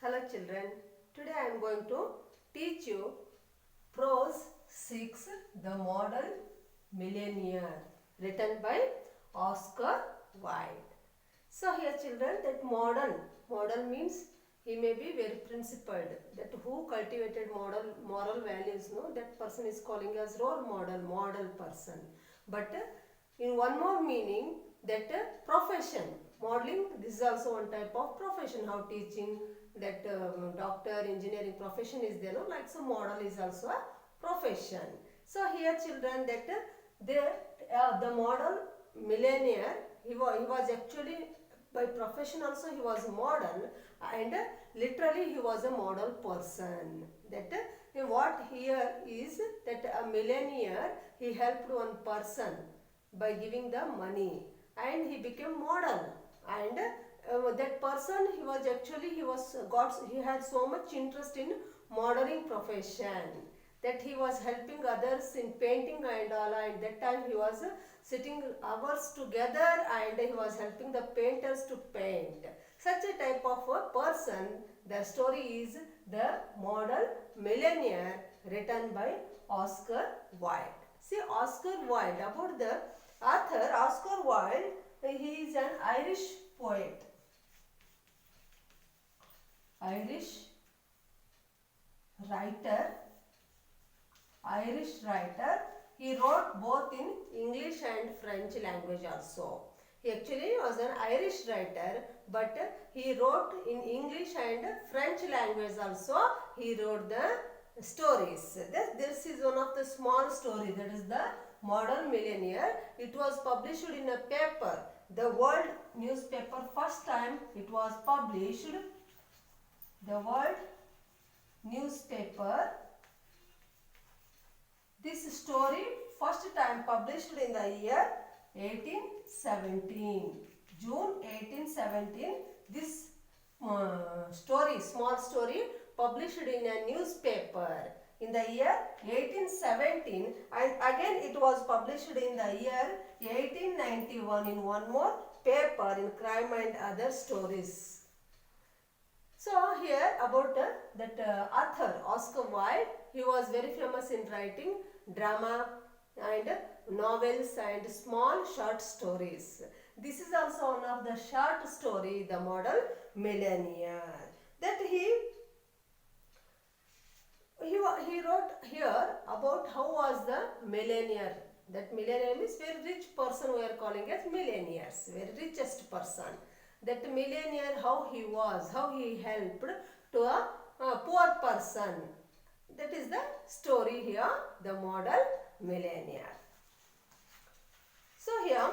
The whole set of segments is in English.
Hello children, today I am going to teach you Prose 6 The Model Millionaire written by Oscar Wilde. So here children, that model means he may be very principled, that who cultivated moral values, no, that person is calling as role model person. But in one more meaning, that profession, modeling, this is also one type of profession, how teaching, that doctor, engineering profession is there, no? Like so model is also a profession. So here children, that the model millionaire, he was actually by profession also he was a model, and literally he was a model person. That what here is that a millionaire, he helped one person by giving the money and he became model, and that person, he had so much interest in modeling profession, that he was helping others in painting and all, and that time he was sitting hours together and he was helping the painters to paint. Such a type of a person, the story is The Model Millionaire, written by Oscar Wilde. See, Oscar Wilde, about the author Oscar Wilde, he is an Irish poet. Irish writer. He wrote both in English and French language also. He actually was an Irish writer, but he wrote in English and French language also. He wrote the stories. This is one of the small story, that is The Model Millionaire. It was published in a paper, the World newspaper. First time it was published, the World newspaper. This story first time published in the year 1817, June 1817. This small story, published in a newspaper in the year 1817, and again it was published in the year 1891 in one more paper, in Crime and Other Stories. So here about that author Oscar Wilde, he was very famous in writing drama and novels and small short stories. This is also one of the short story, The Model Millionaire, that he wrote here about how was the millionaire. That millionaire means very rich person, we are calling as millionaires, very richest person. That millionaire, how he was, how he helped to a poor person. That is the story here, The Model Millionaire. So here,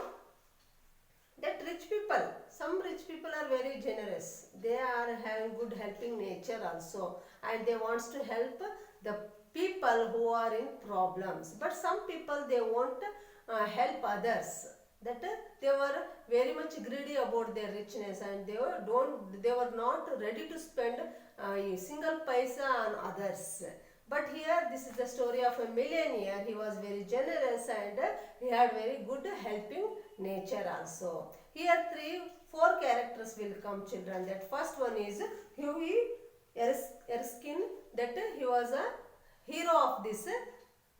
that rich people, some rich people are very generous. They are having good helping nature also, and they wants to help the people who are in problems. But some people, they won't help others. That they were very much greedy about their richness, and they were not ready to spend a single paisa on others. But here, this is the story of a millionaire. He was very generous and he had very good helping nature also. Here 4 characters will come, children. That first one is Hughie Erskine. That he was a hero of this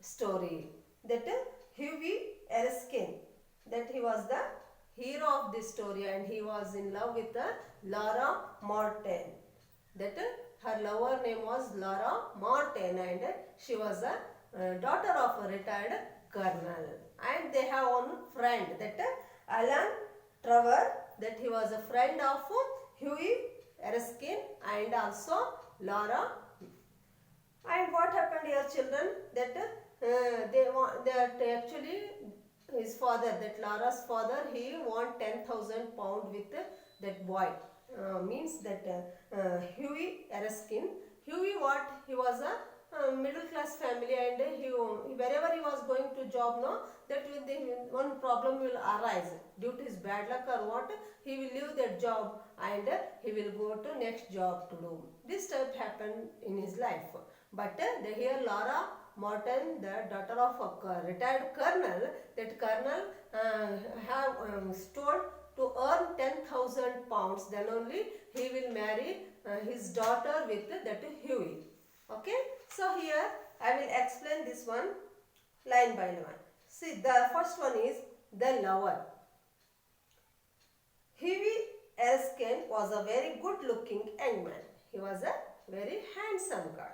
story. That Hughie Erskine, that he was the hero of this story, and he was in love with Laura Martin. That her lover name was Laura Martin, and she was a daughter of a retired colonel. And they have one friend, that Alan Trevor, that he was a friend of Hughie Erskine and also Laura. And what happened here, children? That actually his father, that Laura's father, he won 10,000 pound with that boy. Means that Hughie Erskine. Hughie, what? He was a middle class family, and wherever he was going to job, no, that one problem will arise due to his bad luck or what, he will leave that job and he will go to next job to do. This type happened in his life. But here Laura Martin, the daughter of a retired colonel, that colonel have told to earn 10,000 pounds, then only he will marry his daughter with that Huey. Okay, so here I will explain this one line by line. See, the first one is the lover. Huey Erskine was a very good looking young man. He was a very handsome guy.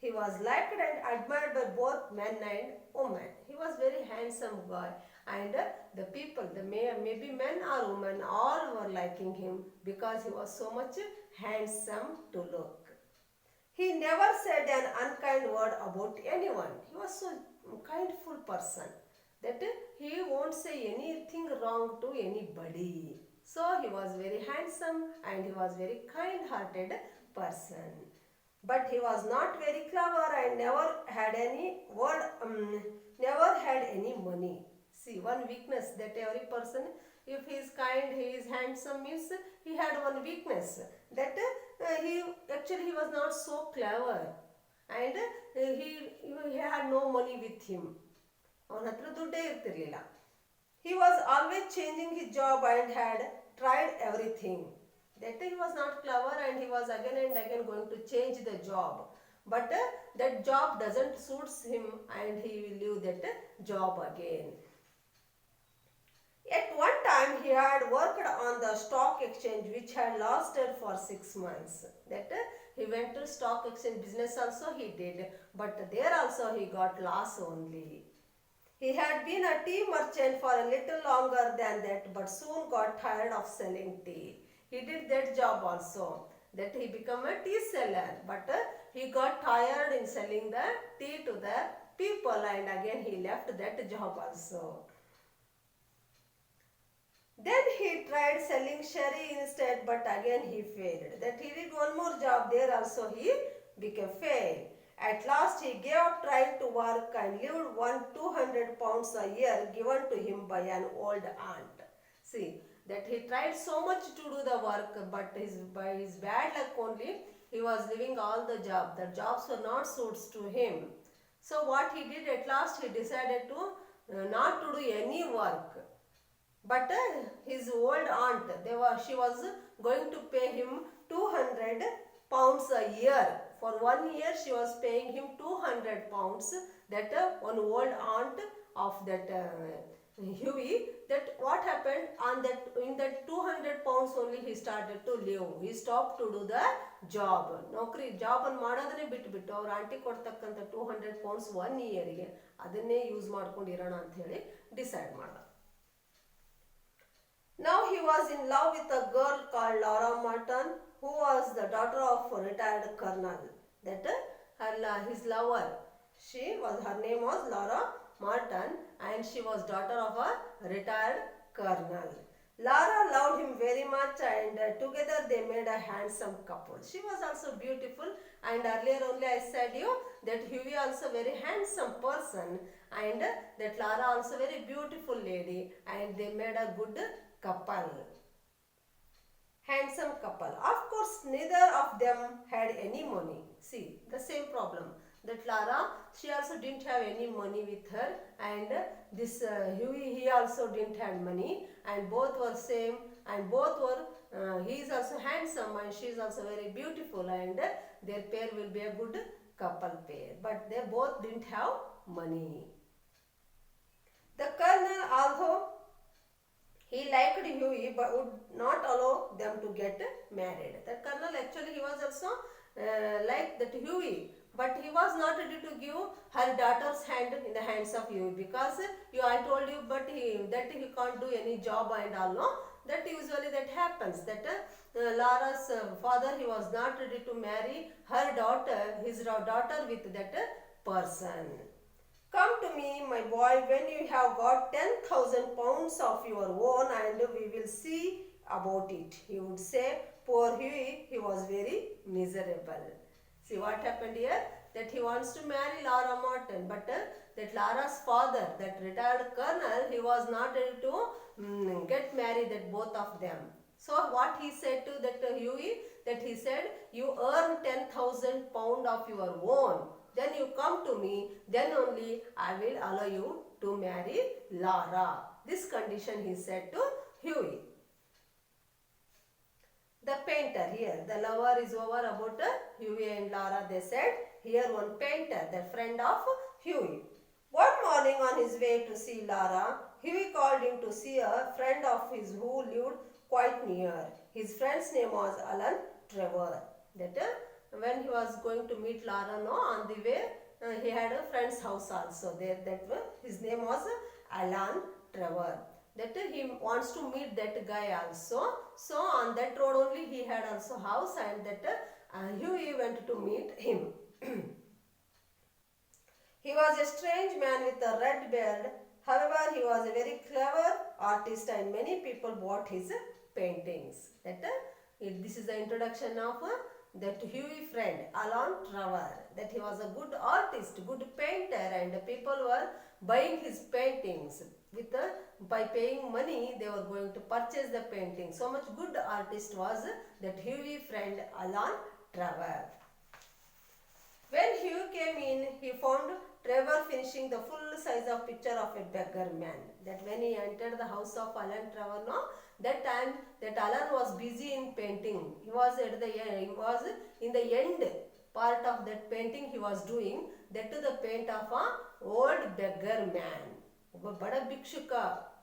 He was liked and admired by both men and women. He was very handsome guy, and the people, maybe men or women, all were liking him because he was so much handsome to look. He never said an unkind word about anyone. He was so kindful person that he won't say anything wrong to anybody. So he was very handsome and he was very kind-hearted person. But he was not very clever and never had any never had any money. See, one weakness that every person, if he is kind, he is handsome, means he had one weakness that he was not so clever, and he had no money with him. ಅವನ ಹತ್ರ ದುಡ್ಡೇ ಇರ್ತಿರ್ಲಿಲ್ಲ. He was always changing his job and had tried everything. That he was not clever and he was again and again going to change the job. But that job doesn't suits him and he will leave that job again. At one time he had worked on the stock exchange which had lasted for 6 months. That he went to stock exchange business also he did, but there also he got loss only. He had been a tea merchant for a little longer than that, but soon got tired of selling tea. He did that job also, that he became a tea seller, but he got tired in selling the tea to the people and again he left that job also. Then he tried selling sherry instead, but again he failed. That he did one more job, there also he became failed. At last he gave up trying to work and lived on 200 pounds a year given to him by an old aunt. See, that he tried so much to do the work, but by his bad luck only, he was leaving all the jobs. The jobs were not suits to him. So what he did, at last he decided to not to do any work. But his old aunt, she was going to pay him 200 pounds a year. For 1 year she was paying him 200 pounds. That one old aunt of that Huey, that what happened on that, in that 200 pounds only he started to live. He stopped to do the job. ನೌಕರಿ job ಅನ್ನು ಮಾಡೋದನ್ನೇ ಬಿಟ್ಬಿಟ್ಟು ಅವ್ರ aunty ಕೊಡ್ತಕ್ಕಂಥ 200 pounds 1 ಇಯರ್ಗೆ ಅದನ್ನೇ use ಮಾಡ್ಕೊಂಡು ಇರೋಣ ಅಂತ ಹೇಳಿ ಡಿಸೈಡ್ ಮಾಡ್ದ. Now he was in love with a girl called Laura Martin, who was the daughter of a retired colonel. That his lover, her name was Laura Martin, and she was daughter of a retired colonel. Laura loved him very much, and together they made a handsome couple. She was also beautiful, and earlier only I said you that Huey also very handsome person, and that Laura also very beautiful lady, and they made a good couple. Handsome couple. Of course, neither of them had any money. See, the same problem. That Lara, she also didn't have any money with her, and this Huey, he also didn't have money, and both were same, and both were, he is also handsome and she is also very beautiful, and their pair will be a good couple pair. But they both didn't have money. The colonel, although he liked Huey, but would not allow them to get married. The colonel actually he was also like that Huey, but he was not ready to give her daughter's hand in the hands of Huey, because I told you, but he can't do any job and all. No, that usually that happens. That Laura's father, he was not ready to marry her daughter, his daughter, with that person. Come to me, my boy, when you have got 10,000 pounds of your own, and we will see about it. He would say, poor Huey, he was very miserable. See what happened here? That he wants to marry Laura Martin, but that Laura's father, that retired colonel, he was not ready to get married, that both of them. So what he said to that Huey, that he said, you earn 10,000 pounds of your own. Then you come to me, then only I will allow you to marry Laura. This condition he said to Huey. The painter here, the lover is over about Huey and Laura. They said here one painter, the friend of Huey. One morning on his way to see Laura, Huey called him to see a friend of his who lived quite near. His friend's name was Alan Trevor. That when he was going to meet Laura, no, on the way he had a friend's house also there. That his name was Alan Trevor. That he wants to meet that guy also. So on that road only he had also house, and that Huey went to meet him. He was a strange man with a red beard. However, he was a very clever artist and many people bought his paintings. That this is the introduction of that Huey friend, Alan Trevor. That he was a good artist, good painter, and people were buying his paintings. With by paying money, they were going to purchase the painting. So much good artist was that Huey friend, Alan Trevor. When Hugh came in, he found Trevor finishing the full size of picture of a beggar man. That when he entered the house of Alan Trevor, no, that time that Alan was busy in painting. He was at the end. He was in the end part of that painting he was doing. That to the paint of a old beggar man. ಒಬ್ಬ ಬಡ ಭಿಕ್ಷುಕ,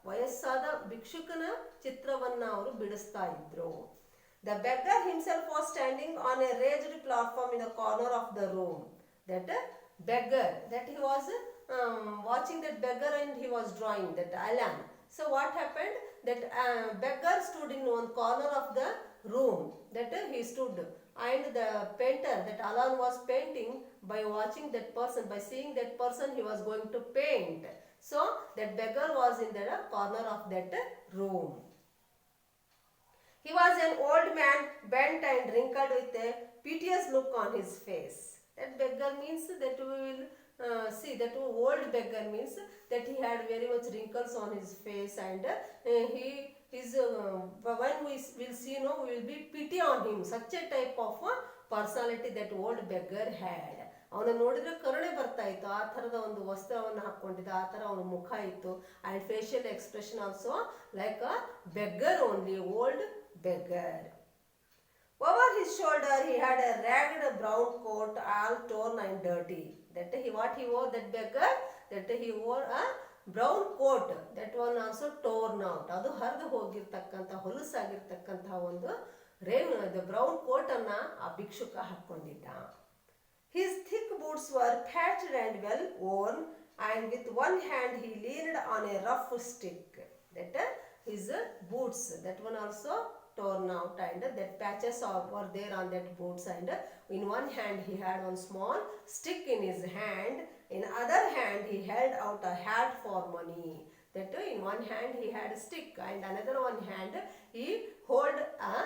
ವಯಸ್ಸಾದ ಭಿಕ್ಷುಕನ ಚಿತ್ರವನ್ನ ಅವರು ಬಿಡಿಸ್ತಾ ಇದ್ರು. The beggar himself was standing on a raised platform in the corner of the room. That beggar, that he was watching that beggar and he was drawing that Alan. So what happened? That beggar stood in one corner of the room. That he stood, and the painter, that Alan was painting, by watching that person, by seeing that person, he was going to paint. So that beggar was in the corner of that room. He was an old man, bent and wrinkled with a piteous look on his face. That beggar means that we will see that old beggar means that he had very much wrinkles on his face, and he is when we will see, no, we will be pity on him. Such a type of personality that old beggar had. ಅವನ ನೋಡಿದ್ರೆ ಕರುಣೆ ಬರ್ತಾ ಇತ್ತು. ಆ ಥರದ ಒಂದು ವಸ್ತ್ರವನ್ನು ಹಾಕ್ಕೊಂಡಿದ್ದ, ಆ ಥರ ಅವನ ಮುಖ ಇತ್ತು. And facial expression also like a beggar only, old beggar. Over his shoulder he had a ragged brown coat, all torn and dirty. That what he wore, that beggar, that he wore a brown coat, that one also torn out. ಅದು ಹರಿದು ಹೋಗಿರ್ತಕ್ಕಂಥ, ಹೊಲಸಾಗಿರ್ತಕ್ಕಂಥ ಒಂದು the brown coat ಅನ್ನ ಆ ಭಿಕ್ಷುಕ ಹಾಕ್ಕೊಂಡಿದ್ದ. His thick boots were patched and well worn, and with one hand he leaned on a rough stick. That his boots, that one also torn out, and that patches were there on that boots, and in one hand he had one small stick in his hand, in other hand he held out a hat for money. That in one hand he had a stick, and another one hand he hold a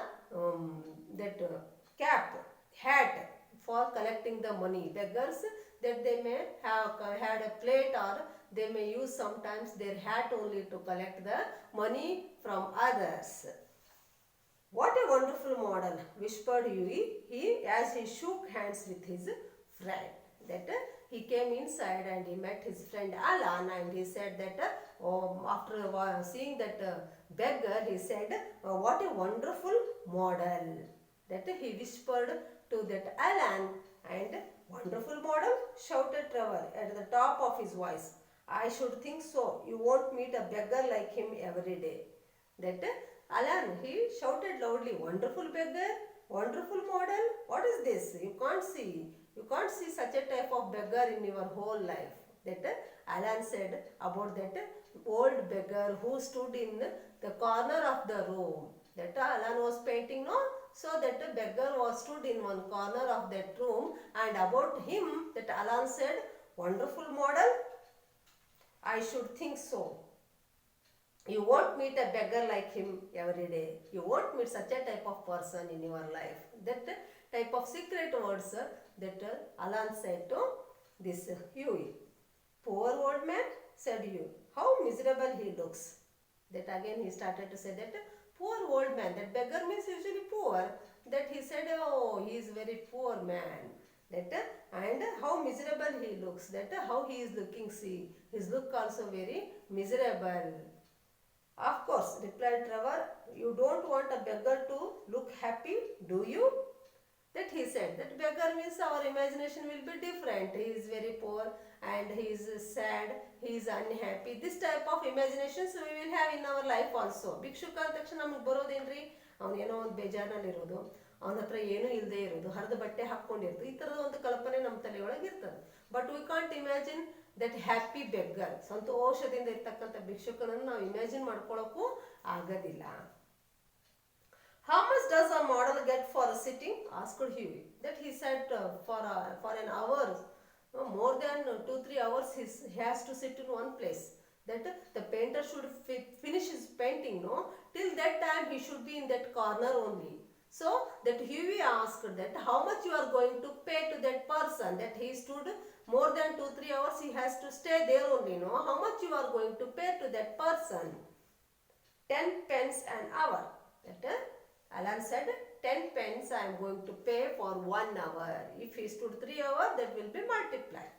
cap, hat for collecting the money. Beggars, that they may have had a plate, or they may use sometimes their hat only to collect the money from others. What a wonderful model, whispered Huey, as he shook hands with his friend. That he came inside and he met his friend Alan, and he said that after seeing that beggar, he said, what a wonderful model. That he whispered to that Alan, and wonderful model, shouted Trevor at the top of his voice. I should think so. You won't meet a beggar like him every day. That Alan, he shouted loudly, wonderful beggar, wonderful model. What is this? You can't see such a type of beggar in your whole life. That Alan said about that old beggar who stood in the corner of the room. That Alan was painting, no? So that beggar was stood in one corner of that room, and about him that Alan said, wonderful model, I should think so. You won't meet a beggar like him every day. You won't meet such a type of person in your life. That type of secret words that Alan said to this Huey. Poor old man, said Huey, how miserable he looks. That again he started to say that poor old man, that beggar means usually poor. That he said, oh, he is very poor man. That and how miserable he looks. That how he is looking, see, his look also very miserable. Of course, replied Trevor. You don't want a beggar to look happy, do you? That he said. That beggar means our imagination will be different. He is very poor and he is sad, he is unhappy. This type of imaginations we will have in our life also. ಭಿಕ್ಷುಕ ಅಂದ ತಕ್ಷಣ ನಮಗೆ ಬರೋದೇನ್ರಿ, ಅವನೇನೋ ಒಂದು ಬೇಜಾರಿನಲ್ಲಿರೋದು, ಅವನ ಹತ್ರ ಏನೂ ಇಲ್ಲದೆ ಇರೋದು, ಹರಿದ ಬಟ್ಟೆ ಹಾಕ್ಕೊಂಡಿರೋದು, ಈ ಥರದ ಒಂದು ಕಲ್ಪನೆ ನಮ್ಮ ತಲೆಯೊಳಗೆ ಇರ್ತದೆ. But we can't imagine that happy beggar, ಸಂತೋಷದಿಂದ ಇರ್ತಕ್ಕಂಥ ಭಿಕ್ಷುಕನನ್ನು ನಾವು ಇಮ್ಯಾಜಿನ್ ಮಾಡ್ಕೊಳ್ಳೋಕ್ಕೂ ಆಗೋದಿಲ್ಲ. How much does a model get for a sitting? Asked Huey. That he said for an hour, more than 2-3 hours he has to sit in one place. That the painter should finish his painting, no? Till that time he should be in that corner only. So that Huey asked that how much you are going to pay to that person, that he stood more than 2-3 hours, he has to stay there only, no? How much you are going to pay to that person? 10 pence an hour. That Alan said, 10 pence I am going to pay for 1 hour. If he stood 3 hours, that will be multiplied.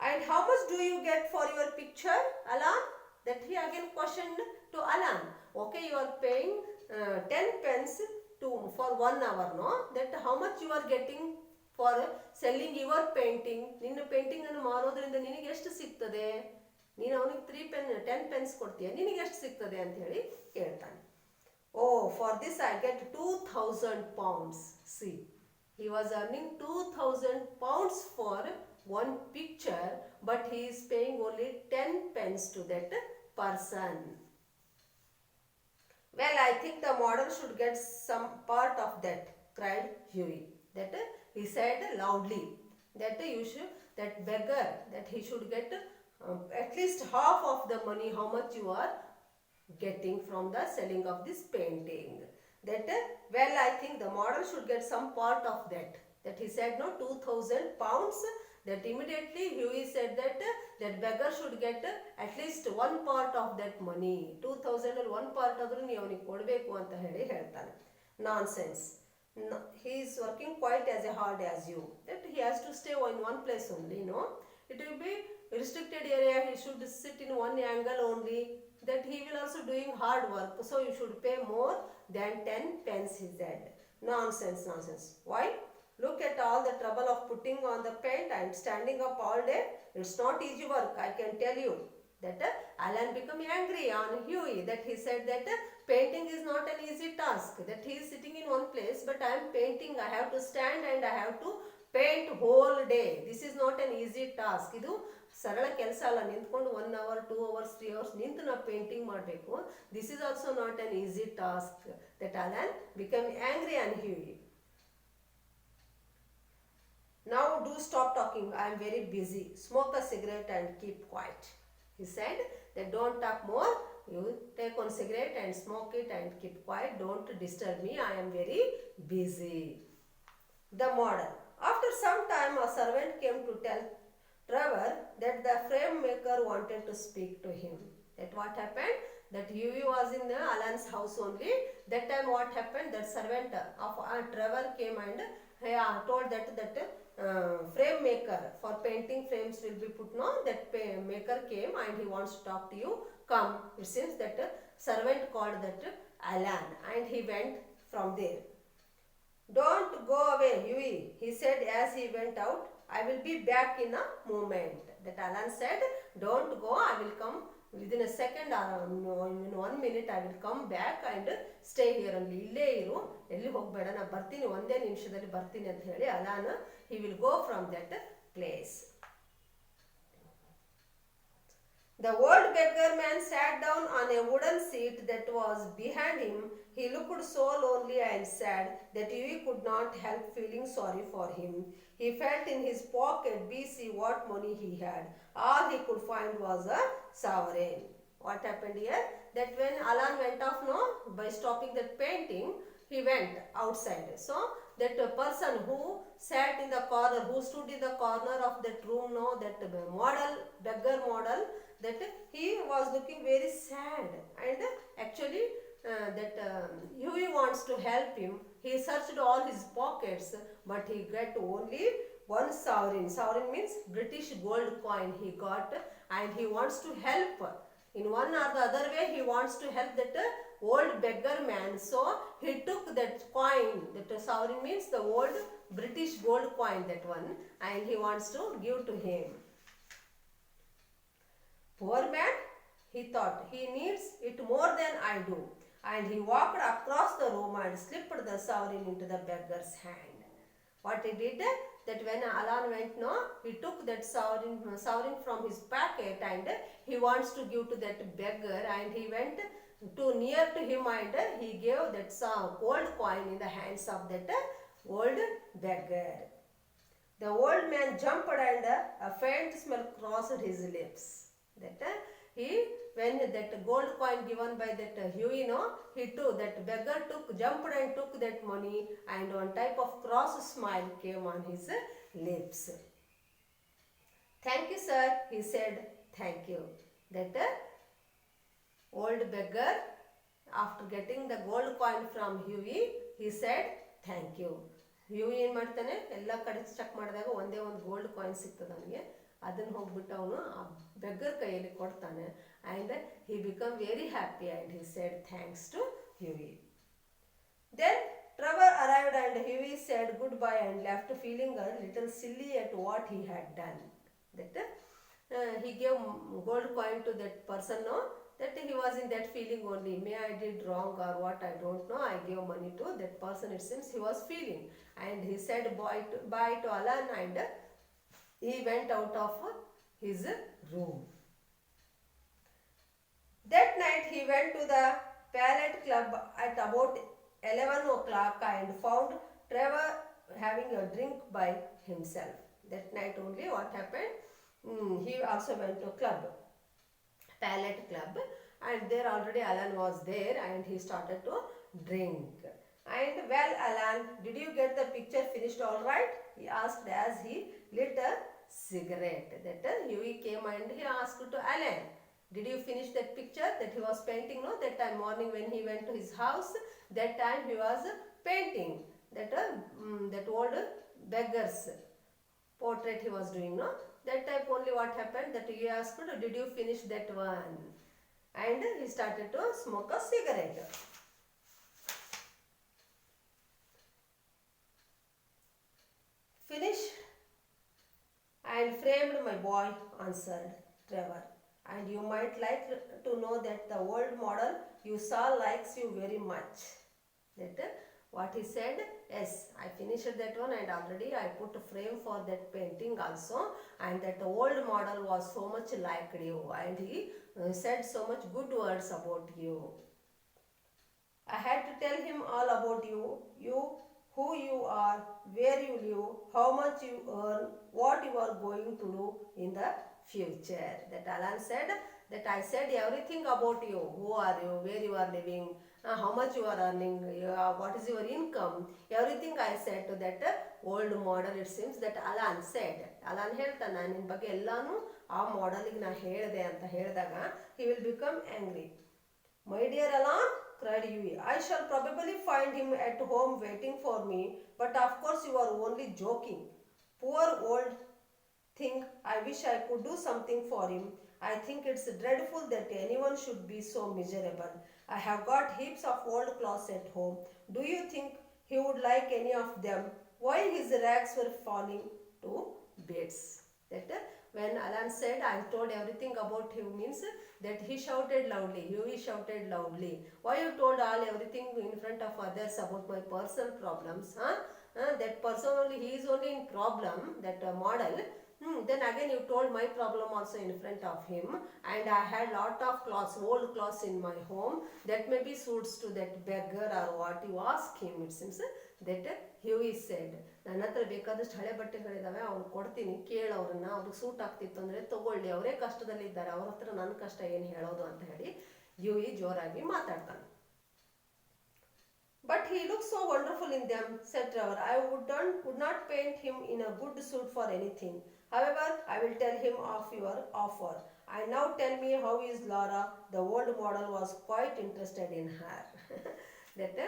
And how much do you get for your picture, Alan? That he again questioned to Alan. Okay, you are paying 10 pence for 1 hour, no? That how much you are getting for selling your painting? ನಿನ್ನ painting ಅನ್ನು ಮಾರೋದ್ರಿಂದ ನಿನಗೆ ಎಷ್ಟು ಸಿಗ್ತದೆ? ನೀನು ಅವನಿಗೆ 10 pence ಕೊಡ್ತೀಯ, ನಿನಗೆ ಎಷ್ಟು ಸಿಗ್ತದೆ ಅಂತ ಹೇಳಿ ಕೇಳ್ತಾನೆ. Oh, for this I get 2,000 pounds. See, he was earning 2,000 pounds for one picture, but he is paying only 10 pence to that person. Well, I think the model should get some part of that, cried Huey. That he said loudly. That that beggar, that he should get at least half of the money, how much you are getting from the selling of this painting. That well, I think the model should get some part of that. That he said no, 2,000 pounds. That immediately Huey said that that beggar should get at least one part of that money. 2,000 ಅಲ್ಲಿ one part ಆದರೂ ನೀವು ಅವನಿಗೆ ಕೊಡಬೇಕು ಅಂತ ಹೇಳಿ ಹೇಳ್ತಾನೆ. Nonsense. No, he is working quite as hard as you. That he has to stay in one place only, no? It will be restricted area. He should sit in one angle only. That he will also doing hard work, so you should pay more than 10 pence, he said. Nonsense, nonsense. Why? Look at all the trouble of putting on the paint and standing up all day. It's not easy work, I can tell you. That Alan became angry on Huey. That he said that painting is not an easy task. That he is sitting in one place, but I am painting. I have to stand and I have to paint whole day. This is not an easy task. ಇದು ಸರಳ ಕೆಲಸ ಅಲ್ಲ, ನಿಂತ್ಕೊಂಡು 1 hour 2 hours 3 hours ನಿಂತು ನಾವು painting ಮಾಡಬೇಕು. This is also not an easy task. That alone become angry on Huey. Now do stop talking, I am very busy. Smoke a cigarette and keep quiet. He said that don't talk more, you take one cigarette and smoke it and keep quiet. Don't disturb me, I am very busy. The model. After some time a servant came to tell Trevor that the frame maker wanted to speak to him. That what happened? That Huey was in Alan's house only. That time what happened? That servant of Trevor came and told that frame maker for painting frames will be put. No, that maker came and he wants to talk to you. Come. It seems that servant called that Alan and he went from there. Don't go away, Huey, he said as he went out. I will be back in a moment. That Alan said, don't go, I will come within a second or in 1 minute I will come back and stay here only. ಇಲ್ಲೇ ಇರು, ಎಲ್ಲಿ ಹೋಗಬೇಡ, ನಾನು ಬರ್ತೀನಿ, ಒಂದೇ ನಿಮಿಷದಲ್ಲಿ ಬರ್ತೀನಿ ಅಂತ ಹೇಳಿ alone he will go from that place. The old beggar man sat down on a wooden seat that was behind him. He looked so lonely and sad that Huey could not help feeling sorry for him. He felt in his pocket BC what money he had. All he could find was a sovereign. What happened here? That when Alan went off, no, by stopping that painting, he went outside. So that person who sat in the corner, who stood in the corner of that room, no, that model, beggar model, that he was looking very sad and actually Huey wants to help him. He searched all his pockets, but he got only one sovereign. Sovereign means British gold coin he got, and he wants to help In one or the other way, he wants to help that old beggar man. So he took that coin, that sovereign means the old British gold coin, that one, and he wants to give to him. Poor man, he thought, he needs it more than I do. And he walked across the room and slipped the sovereign into the beggar's hand. What he did, that when Alan went, no, he took that sovereign from his packet and he wants to give to that beggar, and he went to near to him and he gave that gold coin in the hands of that old beggar. The old man jumped and a faint smell crossed his lips. That when that gold coin given by that Huey, no, he took, that beggar jumped and took that money, and one type of cross smile came on his lips. Thank you, sir, he said. Thank you. That old beggar, after getting the gold coin from Huey, he said thank you. Huey ಏನು ಮಾಡ್ತಾನೆ, ಎಲ್ಲ ಕಡೆ check ಮಾಡಿದಾಗ ಒಂದೇ ಒಂದು gold coin ಸಿಗ್ತದೆ ಅವನಿಗೆ. ಅದನ್ನು ಹೋಗ್ಬಿಟ್ಟು ಅವನು ಆ ಬೆಗ್ಗರ್ ಕೈಯಲ್ಲಿ ಕೊಡ್ತಾನೆ. And he become very happy and he said thanks to Huey. Then Trevor arrived and Huey said goodbye and left feeling a little silly at what he had done. That he gave gold coin to that person, no? That he was in that feeling only. May I did wrong or what, I don't know. I gave money to that person, it seems he was feeling. And he said bye to Alan and he went out of his room. That night he went to the Pallet Club at about 11 o'clock and found Trevor having a drink by himself. That night only what happened? He also went to club, Pallet Club, and there already Alan was there and he started to drink. And well, Alan, did you get the picture finished all right? He asked as he lit a cigarette. That Huey came and he asked to Alan, did you finish that picture that he was painting? No, that time morning when he went to his house, that time he was painting that old beggar's portrait he was doing, no? That type only what happened, that he asked, did you finish that one? And he started to smoke a cigarette. Finished and framed, my boy, answered Trevor. And you might like to know that the old model you saw likes you very much. That what he said, yes, I finished that one and already I put a frame for that painting also, and that the old model was so much liked you and he said so much good words about you. I had to tell him all about you, who you are, where you live, how much you earn, what you are going to do in the future. That Alan said, that I said everything about you, who are you, where you are living, how much you are earning, what is your income, everything I said to that old model. It seems that Alan said, Alan ಹೇಳ್ತಾನೆ, ನಾನು ನಿನ್ನ ಬಗ್ಗೆ ಎಲ್ಲಾನು ಆ ಮಾಡೆಲಿಗೆ ನಾನು ಹೇಳಿದೆ ಅಂತ ಹೇಳಿದಾಗ he will become angry. My dear Alan, cried Huey, I shall probably find him at home waiting for me, but of course you are only joking. Poor old thing, I wish I could do something for him. I think it's dreadful that anyone should be so miserable. I have got heaps of old clothes at home. Do you think he would like any of them? Why his rags were falling to bits. That when Alan said, I told everything about him, means that he shouted loudly. Huey shouted loudly. Why you told everything in front of others about my personal problems? That person only, he is only in problem, that model. Then again you told my problem also in front of him, and I had lot of clothes, old clothes in my home that maybe suits to that beggar or what you ask him. It seems that Huey said, ನನ್ನ ಹತ್ರ ಬೇಕಾದಷ್ಟು ಹಳೆ ಬಟ್ಟೆಗಳಿದ್ದಾವೆ, ಅವ್ನು ಕೊಡ್ತೀನಿ, ಕೇಳೋರನ್ನ, ಅವ್ರಿಗೆ suit ಆಗ್ತಿತ್ತು ಅಂದರೆ ತಗೊಳ್ಳಿ, ಅವರೇ ಕಷ್ಟದಲ್ಲಿದ್ದಾರೆ, ಅವ್ರ ಹತ್ರ ನನ್ನ ಕಷ್ಟ ಏನು ಹೇಳೋದು ಅಂತ ಹೇಳಿ Huey ಜೋರಾಗಿ ಮಾತಾಡ್ತಾನೆ. But he looks so wonderful in them, said Trevor. I would not paint him in a good suit for anything. However, I will tell him of your offer. And now tell me, how is Laura? The old model was quite interested in her. That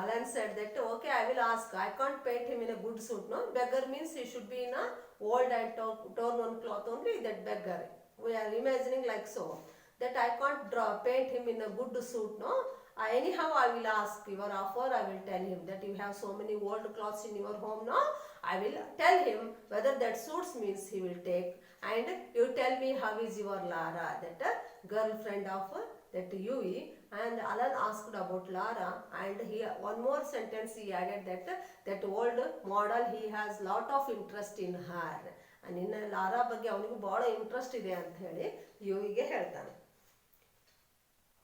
Alan said that, okay, I will ask. I can't paint him in a good suit, no? Beggar means he should be in a old and torn on cloth only, that beggar. We are imagining like so. that I can't paint him in a good suit, no? Anyhow, I will ask your offer, I will tell him that you have so many old clothes in your home, no? I will tell him whether that suits means he will take. And you tell me how is your Lara, that girlfriend of that Yui. And Alan asked about Lara, and he one more sentence he added that old model, he has lot of interest in her. And in Lara ಬಗ್ಗೆ ಅವನಿಗೆ ಬಹಳ interest ಇದೆ ಅಂತ ಹೇಳಿ ಯುವಿಗೆ ಹೇಳ್ತಾನೆ.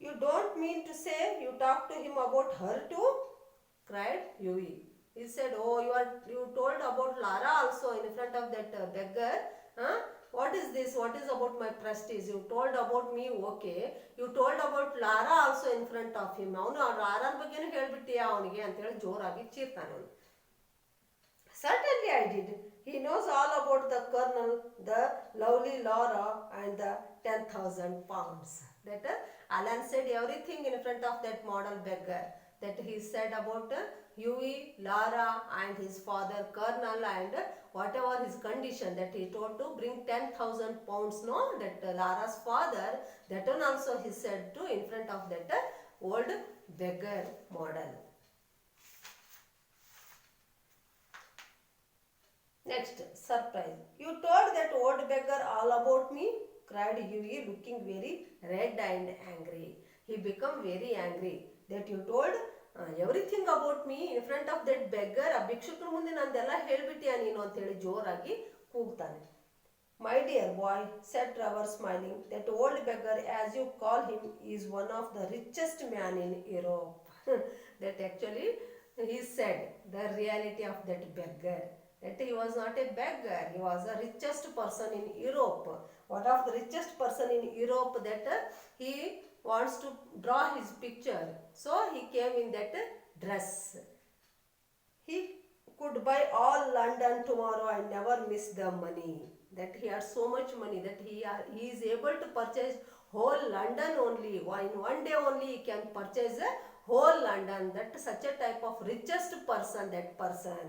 You don't mean to say you talked to him about her too? Cried Yui. He said, oh, you told about Lara also in front of that beggar. Huh? What is this? What is about my prestige? You told about me, okay. You told about Lara also in front of him. ಅವನು ಲಾರಾನ್ ಬಗ್ಗೆನೂ ಹೇಳ್ಬಿಟ್ಟಿಯಾ ಅವನಿಗೆ ಅಂತೇಳಿ ಜೋರಾಗಿ ಚೀರ್ತಾನೆ ಅವನು. Certainly I did. He knows all about the colonel, the lovely Laura, and the 10,000 pounds. That Alan said everything in front of that model beggar. That he said about Huey, Lara, and his father Colonel, and whatever his condition, that he told to bring 10,000 pounds, no? That Lara's father, that one also he said to in front of that old beggar model. Next, surprise. You told that old beggar all about me? Cried Huey, looking very red and angry. He became very angry. That you told everything about me in front of that beggar. ಆ ಭಿಕ್ಷುಕರ ಮುಂದೆ ನಂದೆಲ್ಲ ಹೇಳ್ಬಿಟ್ಟಿಯಾ ನೀನು ಅಂತೇಳಿ ಜೋರಾಗಿ ಕೂಗ್ತಾನೆ. My dear boy, said Trevor smiling, that old beggar, as you call him, is one of the richest man in Europe. That actually he said the reality of that beggar. That he was not a beggar, he was the richest person in Europe. One of the richest person in Europe, that he wants to draw his picture. So he came in that dress. He could buy all London tomorrow and never miss the money. That he had so much money that he is able to purchase whole London only. In one day only he can purchase whole London. That such a type of richest person, that person.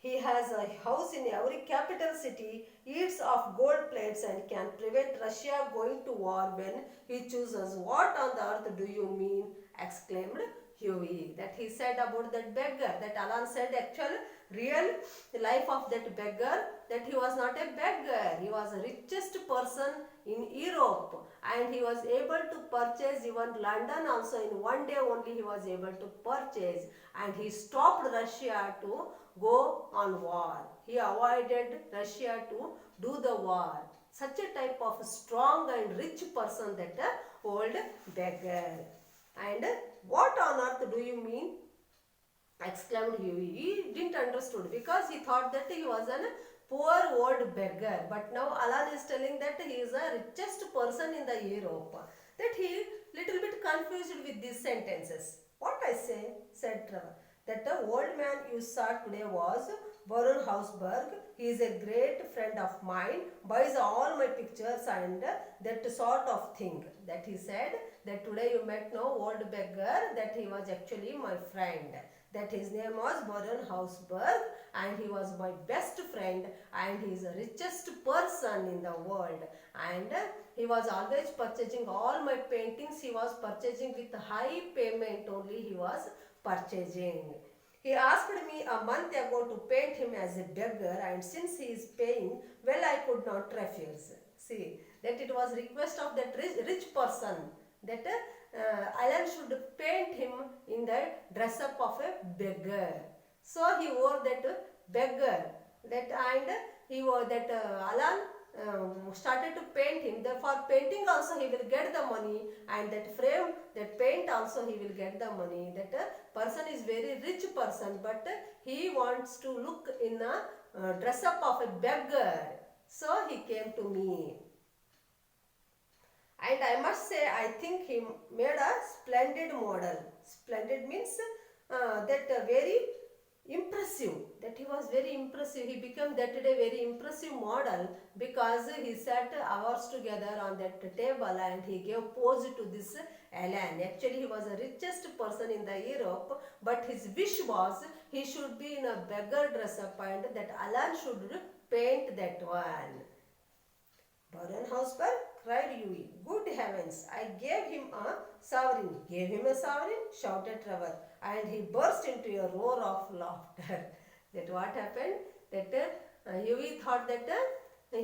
He has a house in every capital city, eats of gold plates, and can prevent Russia going to war when he chooses. What on the earth do you mean? Exclaimed Huey. That he said about that beggar. That Alan said actual real life of that beggar, that he was not a beggar. He was the richest person in Europe, and he was able to purchase even London also. In one day only he was able to purchase, and he stopped Russia to go on war. He avoided Russia to do the war. Such a type of strong and rich person, that old beggar. And what on earth do you mean? Exclaimed Huey. He didn't understood because he thought that he was a poor old beggar. But now Alan is telling that he is the richest person in the Europe. That he little bit confused with these sentences. What I say, said Trevor. That the old man you saw today was Baron Hausberg. He is a great friend of mine, buys all my pictures and that sort of thing. That he said that today you met no old beggar, that he was actually my friend. That his name was Baron Hausberg, and he was my best friend, and he is the richest person in the world. And he was always purchasing all my paintings. He was purchasing with high payment only he was purchasing. He asked me a month ago to paint him as a beggar, and since he is paying, well, I could not refuse. See, that it was request of that rich person, that Alan should paint him in the dress up of a beggar. So he wore that beggar, that, and he wore that Alan started to paint him. For painting also he will get the money, and that frame, that paint also he will get the money. That person is very rich person, but he wants to look in a dress up of a beggar. So he came to me. And I must say, I think he made a splendid model. Splendid means that very impressive. That he was very impressive. He became that day very impressive model, because he sat hours together on that table and he gave pose to this Alan. Actually, he was the richest person in the Europe, but his wish was he should be in a beggar dress up, and that Alan should paint that one. Baron Hausberg, cried Yui. Good heavens, I gave him a sovereign. Gave him a sovereign? Shouted Trevor. And he burst into a roar of laughter. That what happened? That Yui thought that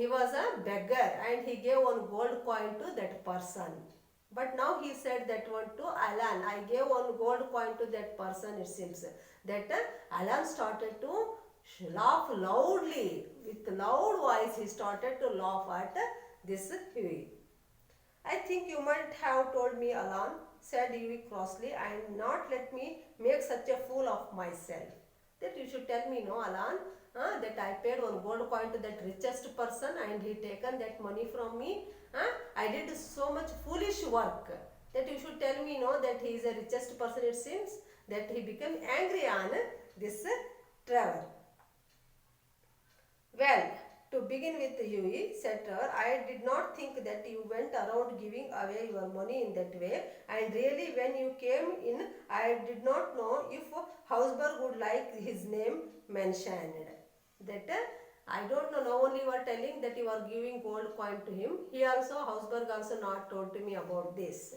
he was a beggar and he gave one gold coin to that person. But now he said that one to Alan. I gave one gold coin to that person, it seems. That Alan started to laugh loudly. With loud voice he started to laugh at this Huey. I think you might have told me, Alan, said Huey crossly, and not let me make such a fool of myself. That you should tell me, no, Alan, that I paid one gold coin to that richest person and he taken that money from me. I did so much foolish work. That you should tell me, no, that he is the richest person, it seems. That he became angry on this Trevor. Well, to begin with, Huey, said Trevor, I did not think that you went around giving away your money in that way. And really, when you came in, I did not know if Hausberg would like his name mentioned. That I don't know. Now only you are telling that you are giving gold coin to him. He also, Hausberg also not told to me about this.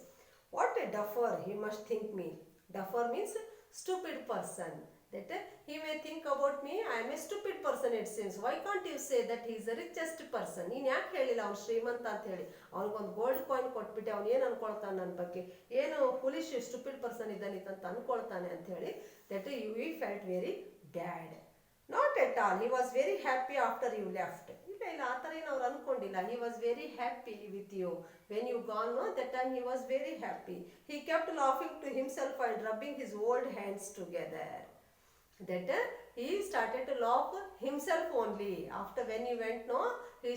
What a duffer, he must think me. Duffer means stupid person. That he may think about me, I am a stupid person, it seems. Why can't you say that he is the richest person? ನೀನು ಯಾಕೆ ಹೇಳಿಲ್ಲ ಅವ್ನು ಶ್ರೀಮಂತ ಅಂತ ಹೇಳಿ? ಅವ್ನಿಗೊಂದು gold coin ಕೊಟ್ಬಿಟ್ಟೆ, ಅವ್ನು ಏನು ಅನ್ಕೊಳ್ತಾನೆ ನನ್ನ ಬಗ್ಗೆ, ಏನು ಫುಲಿಶ್ ಸ್ಟುಪಿಡ್ ಪರ್ಸನ್ ಇದ್ದಾನಿತ್ತಂತ ಅನ್ಕೊಳ್ತಾನೆ ಅಂತ ಹೇಳಿ. That you felt very bad. Not at all, he was very happy after you left. ಇಲ್ಲ ಇಲ್ಲ, ಆ ಥರ ಏನು ಅವ್ರು ಅನ್ಕೊಂಡಿಲ್ಲ. He was very happy with you when you gone. No, that time he was very happy. He kept laughing to himself and rubbing his old hands together. That he started to laugh himself only. After when he went, no, he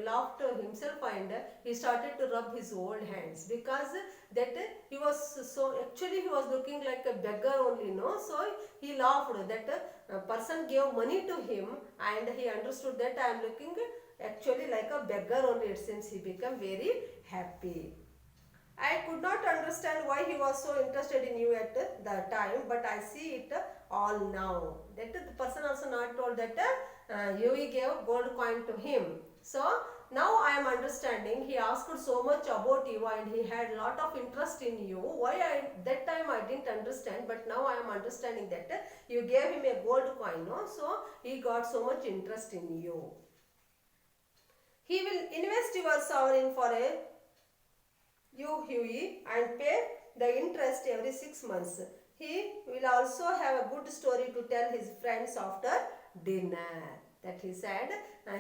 laughed himself and he started to rub his old hands, because that he was so, actually he was looking like a beggar only, no. So he laughed. That person gave money to him and he understood that I am looking actually like a beggar only, it seems. He became very happy. I could not understand why he was so interested in you at the time, but I see it all now. That the person also not told that Yui gave gold coin to him. So now I am understanding. He asked so much about you and he had lot of interest in you. Why that time I didn't understand, but now I am understanding that you gave him a gold coin, no? So he got so much interest in you. He will invest your sovereign for you, Huey, and pay the interest every 6 months. He will also have a good story to tell his friends after dinner. That he said,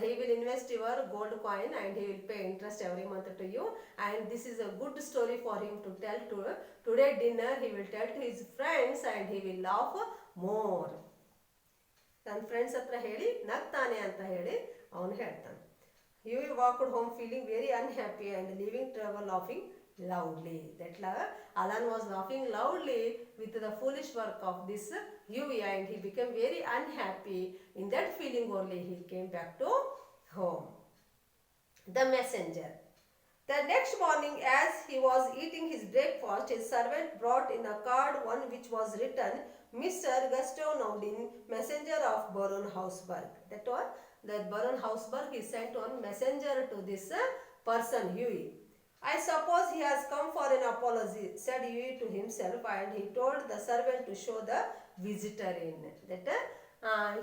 he will invest your gold coin and he will pay interest every month to you. And this is a good story for him to tell to today dinner. He will tell to his friends and he will laugh more. ನನ್ನ friends ಹತ್ರ ಹೇಳಿ ನಗ್ತಾನೆ ಅಂತ ಹೇಳಿ ಅವನು ಹೇಳ್ತಾನೆ. Huey walked home feeling very unhappy and leaving Trevor laughing loudly. That Alan was laughing loudly with the foolish work of this Huey and he became very unhappy. In that feeling only he came back to home. The messenger. The next morning, as he was eating his breakfast, his servant brought in a card, one which was written, Mr. Gustav Naudin, messenger of Baron Hausberg. That was that Baron Hausberg, he sent one messenger to this person, Huey. I suppose he has come for an apology, said Huey to himself, and he told the servant to show the visitor in. That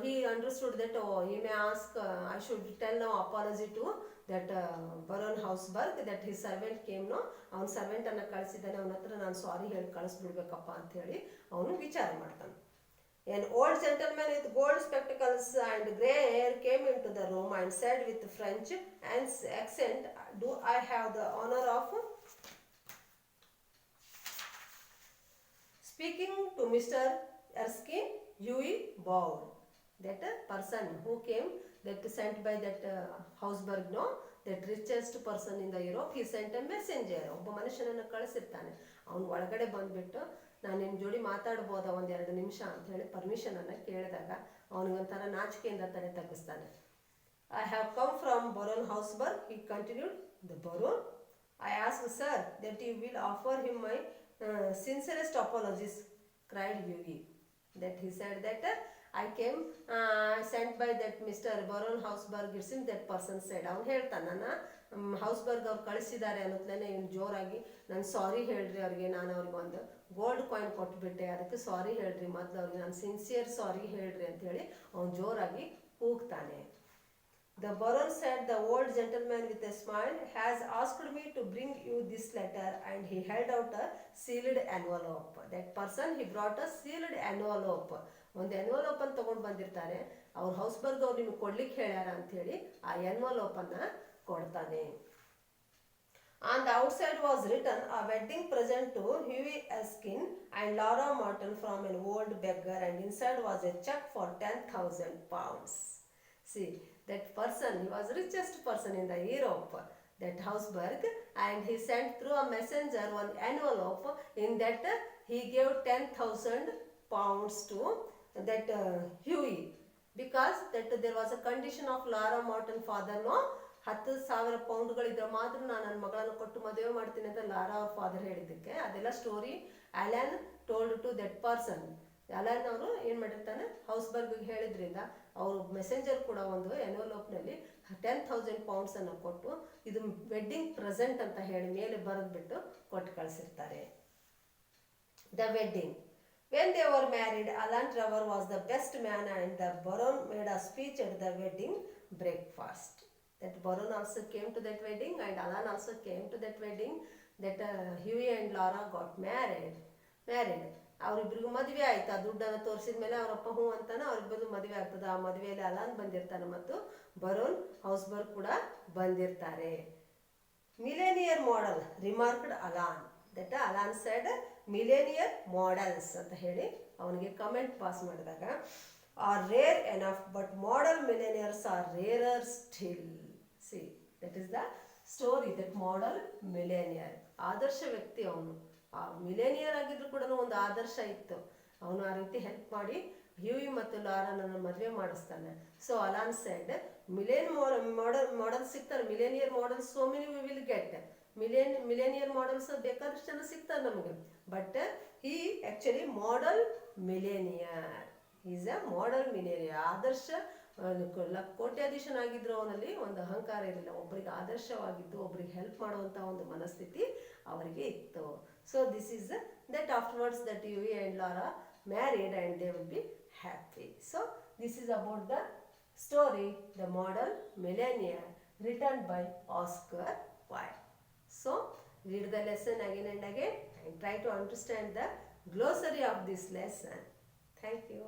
he understood that, oh, he may ask, I should tell no apology to that Baron Hausberg, that his servant came, no, ಅವನ servant ಅನ್ನು ಕಳಿಸಿದ್ದಾನೆ, ಅವನ ಹತ್ರ ನಾನು ಸಾರಿ ಹೇಳಿ ಕಳಿಸ್ಬಿಡ್ಬೇಕಪ್ಪ ಅಂತ ಹೇಳಿ ಅವನು ವಿಚಾರ ಮಾಡ್ತಾನೆ. An old gentleman with gold spectacles and grey hair came into the room and said with French accent, do I have the honor of speaking to Mr. Erskine? Huey bowed. That person who came, that sent by that Hausberg, no, that richest person in the Europe, he sent a messenger. ಒಬ್ಬ ಮನುಷ್ಯನನ್ನು ಕಳಿಸಿರ್ತಾನೆ. ಅವನು ಒಳಗಡೆ ಬಂದುಬಿಟ್ಟು ನಾನು ನಿಮ್ಮ ಜೋಡಿ ಮಾತಾಡ್ಬೋದಾ 1-2 ನಿಮಿಷ ಅಂತ ಹೇಳಿ ಪರ್ಮಿಷನನ್ನು ಕೇಳಿದಾಗ ಅವನಿಗೊಂಥರ ನಾಚಿಕೆಯಿಂದ ತಲೆ ತಗ್ಗಿಸ್ತಾನೆ. I have come from Baron Hausberg, he continued. The Baron? I ask, sir, that you will offer him my sincerest apologies, cried Huey. That he said that I came sent by that Mr. Baron Hausberg, it seems that person said. ಅವನು ಹೇಳ್ತಾನೆ, ನಾನು ಹೌಸ್ಬರ್ಗ್ ಅವ್ರು ಕಳಿಸಿದ್ದಾರೆ ಅನ್ನೋದ್ಲೇನೆ ಇವ್ನು ಜೋರಾಗಿ ನಾನು ಸಾರಿ ಹೇಳ್ರಿ ಅವ್ರಿಗೆ, ನಾನು ಅವ್ರಿಗೆ ಒಂದು ಗೋಲ್ಡ್ ಕಾಯಿನ್ ಕೊಟ್ಬಿಟ್ಟೆ, ಅದಕ್ಕೆ ಸಾರಿ ಹೇಳ್ರಿ ಮೊದಲು ಅವ್ರಿಗೆ, ನಾನು ಸಿನ್ಸಿಯರ್ ಸಾರಿ ಹೇಳ್ರಿ ಅಂತ ಹೇಳಿ ಅವ್ನು ಜೋರಾಗಿ ಕೂಗ್ತಾನೆ. The baron said, the old gentleman with a smile has asked me to bring you this letter, and he held out a sealed envelope. That person, he brought a sealed envelope. ಒಂದು ಎನ್ವಲೋಪ್ ಅನ್ನು ತಗೊಂಡು ಬಂದಿರ್ತಾರೆ, ಅವ್ರ ಹೌಸ್ಬರ್ಗ್ ಅವ್ರು ನಿಮ್ಗೆ ಕೊಡ್ಲಿಕ್ಕೆ ಹೇಳ್ಯಾರ ಅಂತ ಹೇಳಿ ಆ ಎನ್ವಲೋಪ್ ಅನ್ನ ಕೊಡ್ತಾನೆ. On the outside was written, a wedding present to Hughie Erskine and Laura Martin from an old beggar, and inside was a check for 10,000 pounds. See, that person, he was richest person in the Europe, that Haussberg, and he sent through a messenger one envelope. In that he gave 10,000 pounds to that Hughie, because that there was a condition of Laura Martin father, no, 10,000 ಪೌಂಡ್ಗಳಿದ್ರೆ ಮಾತ್ರ ನಾನು ನನ್ನ ಮಗಳನ್ನು ಕೊಟ್ಟು ಮದುವೆ ಮಾಡ್ತೀನಿ ಅಂತ Lara ಅವ್ರ father ಹೇಳಿದ್ದಕ್ಕೆ ಅದೆಲ್ಲ story Alan told to that person. Alan ಅವರು ಏನು ಮಾಡಿರ್ತಾನೆ, ಹೌಸ್ಬರ್ಗ್ಗೆ ಹೇಳಿದ್ರಿಂದ ಅವರು ಮೆಸೆಂಜರ್ ಕೂಡ ಒಂದು ಎನ್ವಲೋಪ್ನಲ್ಲಿ 10,000 ಪೌಂಡ್ಸ್ ಅನ್ನು ಕೊಟ್ಟು ಇದು ವೆಡ್ಡಿಂಗ್ ಪ್ರೆಸೆಂಟ್ ಅಂತ ಹೇಳಿ ಮೇಲೆ ಬರೆದ್ಬಿಟ್ಟು ಕೊಟ್ಟು ಕಳಿಸಿರ್ತಾರೆ. The wedding. When they were married, Alan Trevor was the best man, and the baron made a speech at the wedding breakfast. That baron also came to that wedding, and Alan also came to that wedding. That Hughie and Laura got married. ಅವರಿಬ್ಬರಿಗೂ ಮದುವೆ ಆಯ್ತು. ಆ ದುಡ್ಡನ್ನು ತೋರಿಸಿದ ಮೇಲೆ ಅವರಪ್ಪ ಹೂ ಅಂತಾನೆ, ಅವರಿಬ್ಬರು ಮದುವೆ ಆಗ್ತದೆ. ಆ ಮದುವೆಯಲ್ಲಿ ಅಲಾನ್ ಬಂದಿರ್ತಾನೆ ಮತ್ತು ಬರೋನ್ ಹೌಸ್ಬರ್ಗ್ ಕೂಡ ಬಂದಿರ್ತಾರೆ. Millionaire model remarked Alan. That Alan said millionaire models ಅಂತ ಹೇಳಿ ಅವನಿಗೆ ಕಮೆಂಟ್ ಪಾಸ್ ಮಾಡಿದಾಗ, are rare enough but model millionaires are rarer still. See, that is the story. That model millionaire ಆದರ್ಶ ವ್ಯಕ್ತಿ ಅವನು. ಆ ಮಿಲೇನಿಯರ್ ಆಗಿದ್ರು ಕೂಡ ಒಂದು ಆದರ್ಶ ಇತ್ತು. ಅವನು ಆ ರೀತಿ ಹೆಲ್ಪ್ ಮಾಡಿ ಹ್ಯೂಯಿ ಮತ್ತು ಲಾರಾನನ್ನು ಮದುವೆ ಮಾಡಿಸ್ತಾನೆ. ಸೊ ಅಲಾನ್ ಸೆಡ್ ಮಾಡೆಲ್ ಸಿಗ್ತಾರೆ, millionaire models so many we will get. Millionaire models ಬೇಕಾದಷ್ಟು ಜನ ಸಿಗ್ತಾರೆ ನಮಗೆ, but he actually model millionaire, is a model millionaire. ಆದರ್ಶ ಕೋಟ್ಯಾಧೀಶನಾಗಿದ್ರು ಅವನಲ್ಲಿ ಒಂದು ಅಹಂಕಾರ ಇರಲಿಲ್ಲ, ಒಬ್ಬರಿಗೆ ಆದರ್ಶವಾಗಿದ್ದು ಒಬ್ಬರಿಗೆ ಹೆಲ್ಪ್ ಮಾಡುವಂಥ ಒಂದು ಮನಸ್ಥಿತಿ ಅವರಿಗೆ ಇತ್ತು. So this is that afterwards that Hughie and Laura married and they will be happy. So this is about the story, The Model Millionaire, written by Oscar Wilde. So read the lesson again and again and try to understand the glossary of this lesson. Thank you.